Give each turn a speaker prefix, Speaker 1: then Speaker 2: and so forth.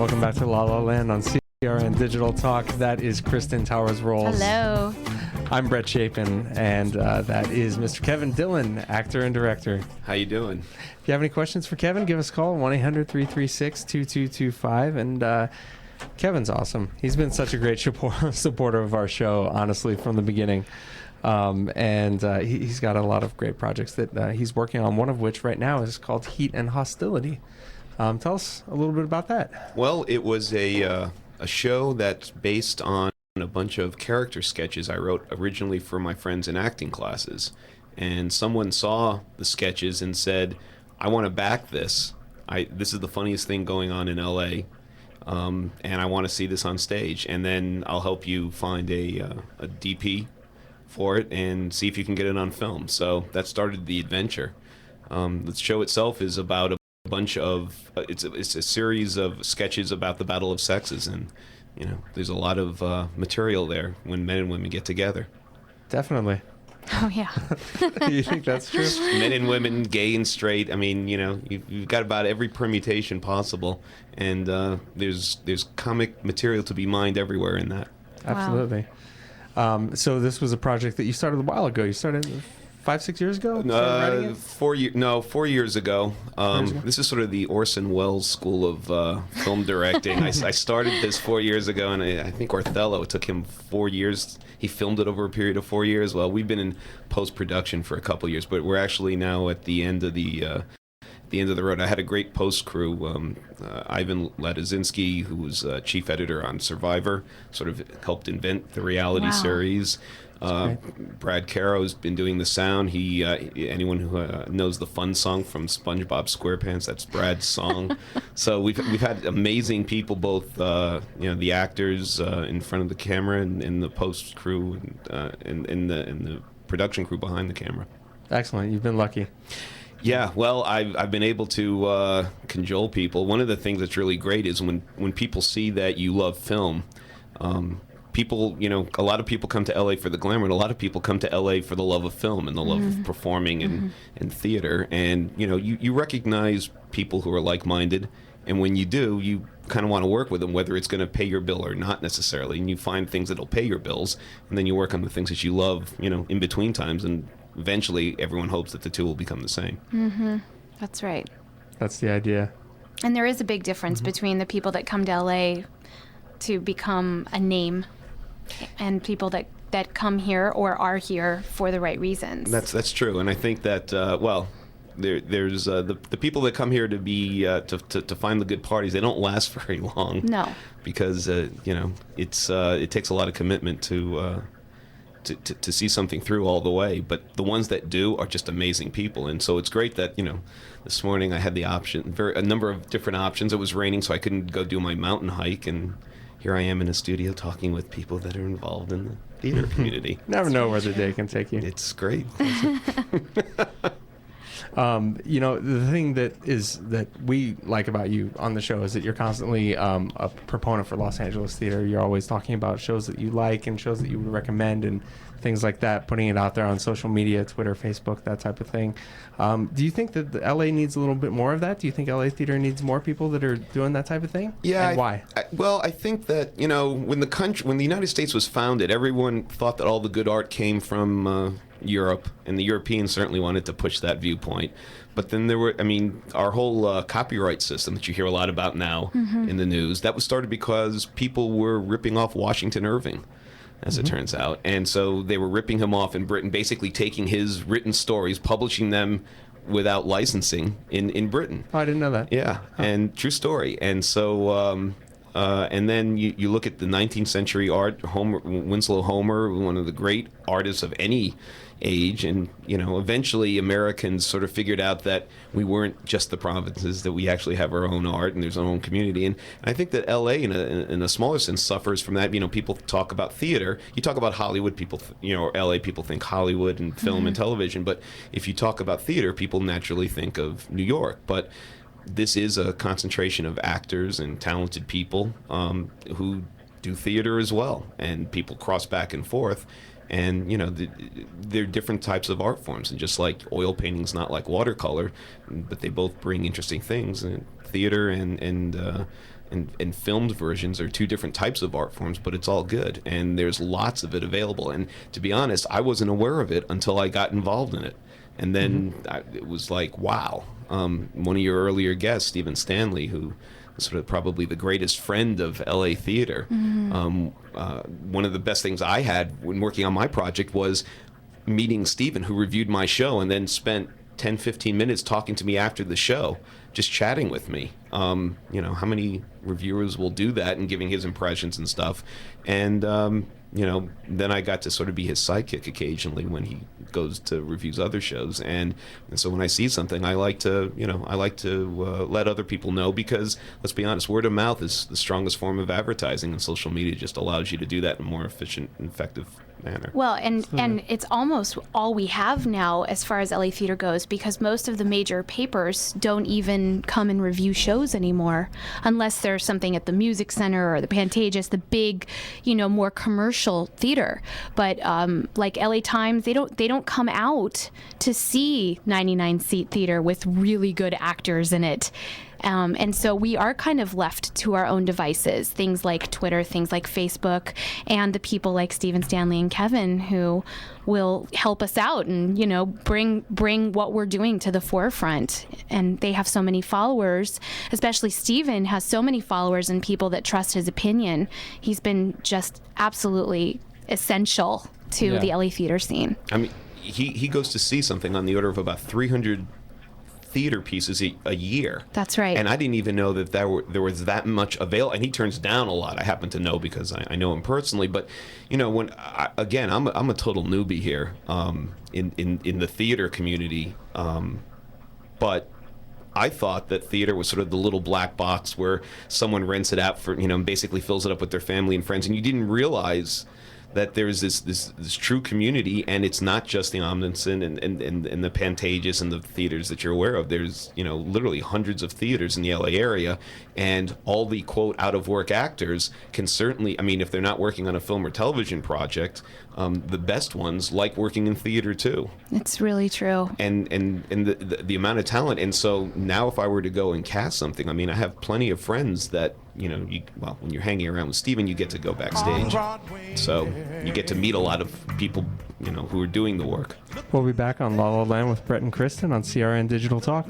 Speaker 1: Welcome back to La La Land on CRN Digital Talk. That is Kristin Towers Rowles.
Speaker 2: Hello.
Speaker 1: I'm Brett Chapin, and that is Mr. Kevin Delin, actor and director.
Speaker 3: How you doing?
Speaker 1: If you have any questions for Kevin, give us a call, 1-800-336-2225. And Kevin's awesome. He's been such a great supporter of our show, honestly, from the beginning. He's got a lot of great projects that he's working on, one of which right now is called Heat and Hostility. Tell us a little bit about that.
Speaker 3: Well, it was a show that's based on a bunch of character sketches I wrote originally for my friends in acting classes. And someone saw the sketches and said, I want to back this. This is the funniest thing going on in LA. And I want to see this on stage. And then I'll help you find a DP for it and see if you can get it on film. So that started the adventure. The show itself is about a bunch of it's a series of sketches about the battle of sexes, and there's a lot of material there when men and women get together.
Speaker 1: Definitely.
Speaker 2: Oh yeah.
Speaker 1: You think that's true?
Speaker 3: Men and women, gay and straight. I mean, you've got about every permutation possible, and there's comic material to be mined everywhere in that.
Speaker 1: Absolutely. Wow. So this was a project that you started a while ago. You started 5-6 years ago?
Speaker 3: 4 years ago. This is sort of the Orson Welles school of film directing. I started this 4 years ago, and I think Othello, it took him 4 years. He filmed it over a period of 4 years. Well, we've been in post-production for a couple years, but we're actually now at the end of the road. I had a great post crew. Ivan Ladizinski, who was chief editor on Survivor, sort of helped invent the reality series. Brad Caro's been doing the sound. Anyone who knows the fun song from SpongeBob SquarePants, that's Brad's song. So we've had amazing people, both the actors in front of the camera and the post crew and the production crew behind the camera.
Speaker 1: Excellent. You've been lucky.
Speaker 3: Yeah, well, I've been able to cajole people. One of the things that's really great is when people see that you love film. People, a lot of people come to LA for the glamour, and a lot of people come to LA for the love of film and the love of performing and theater. And you recognize people who are like-minded, and when you do, you kind of want to work with them, whether it's going to pay your bill or not necessarily. And you find things that'll pay your bills, and then you work on the things that you love, in between times. And eventually, everyone hopes that the two will become the same.
Speaker 2: Mm-hmm. That's right.
Speaker 1: That's the idea.
Speaker 2: And there is a big difference between the people that come to LA to become a name and people that come here or are here for the right reasons.
Speaker 3: That's true, and I think that there's the people that come here to be to find the good parties. They don't last very long.
Speaker 2: No,
Speaker 3: because it takes a lot of commitment to see something through all the way. But the ones that do are just amazing people, and so it's great that this morning I had the option, a number of different options. It was raining, so I couldn't go do my mountain hike, and here I am in a studio talking with people that are involved in the theater community.
Speaker 1: Never know where the day can take you.
Speaker 3: It's great.
Speaker 1: The thing that we like about you on the show is that you're constantly a proponent for Los Angeles theater. You're always talking about shows that you like and shows that you would recommend and things like that, putting it out there on social media, Twitter, Facebook, that type of thing. Do you think that the LA needs a little bit more of that? Do you think LA theater needs more people that are doing that type of thing?
Speaker 3: Yeah.
Speaker 1: And why?
Speaker 3: I think that, when the United States was founded, everyone thought that all the good art came from Europe, and the Europeans certainly wanted to push that viewpoint. But then our whole copyright system that you hear a lot about now in the news, that was started because people were ripping off Washington Irving, as it turns out. And so they were ripping him off in Britain, basically taking his written stories, publishing them without licensing in Britain.
Speaker 1: Oh, I didn't know that.
Speaker 3: Yeah, and true story. And so and then you look at the 19th century art, Winslow Homer, one of the great artists of any age, and eventually Americans sort of figured out that we weren't just the provinces, that we actually have our own art and there's our own community. And I think that LA in a smaller sense suffers from that. People talk about theater, you talk about Hollywood, people or LA people think Hollywood and film and television, but if you talk about theater, people naturally think of New York. But this is a concentration of actors and talented people who do theater as well, and people cross back and forth. And they're different types of art forms, and just like oil painting's not like watercolor, but they both bring interesting things. And theater and and filmed versions are two different types of art forms, but it's all good, and there's lots of it available. And to be honest, I wasn't aware of it until I got involved in it, and then it was like, wow. One of your earlier guests, Stephen Stanley, who is sort of probably the greatest friend of LA theater, one of the best things I had when working on my project was meeting Stephen, who reviewed my show and then spent 10, 15 minutes talking to me after the show, just chatting with me. You know, how many reviewers will do that, and giving his impressions and stuff. And, you know, then I got to sort of be his sidekick occasionally when he goes to reviews other shows. And so when I see something, I like to, you know, let other people know, because let's be honest, word of mouth is the strongest form of advertising, and social media just allows you to do that in a more efficient and effective manner.
Speaker 2: Well, and it's almost all we have now as far as LA theater goes, because most of the major papers don't even come and review shows anymore, unless there's something at the Music Center or the Pantages, the big, you know, more commercial theater. But like LA Times, they don't come out to see 99-seat theater with really good actors in it. And so we are kind of left to our own devices, things like Twitter, things like Facebook, and the people like Stephen Stanley and Kevin who will help us out and, you know, bring what we're doing to the forefront. And they have so many followers, especially Stephen has so many followers and people that trust his opinion. He's been just absolutely essential to the LA theater scene.
Speaker 3: I mean, he goes to see something on the order of about 300 theater pieces a year.
Speaker 2: That's right.
Speaker 3: And I didn't even know that there was that much available. And he turns down a lot. I happen to know because I know him personally. But you know, when I'm a total newbie here in the theater community. But I thought that theater was sort of the little black box where someone rents it out for, you know, and basically fills it up with their family and friends, and you didn't realize that there's this true community, and it's not just the Omnibus and the Pantages and the theaters that you're aware of. There's, you know, literally hundreds of theaters in the LA area, and all the, quote, out-of-work actors can certainly, I mean, if they're not working on a film or television project, the best ones like working in theater too.
Speaker 2: It's really true.
Speaker 3: And the amount of talent. And so now if I were to go and cast something, I mean, I have plenty of friends that, you know, when you're hanging around with Steven, you get to go backstage. So you get to meet a lot of people, you know, who are doing the work.
Speaker 1: We'll be back on La La Land with Brett and Kristen on CRN Digital Talk.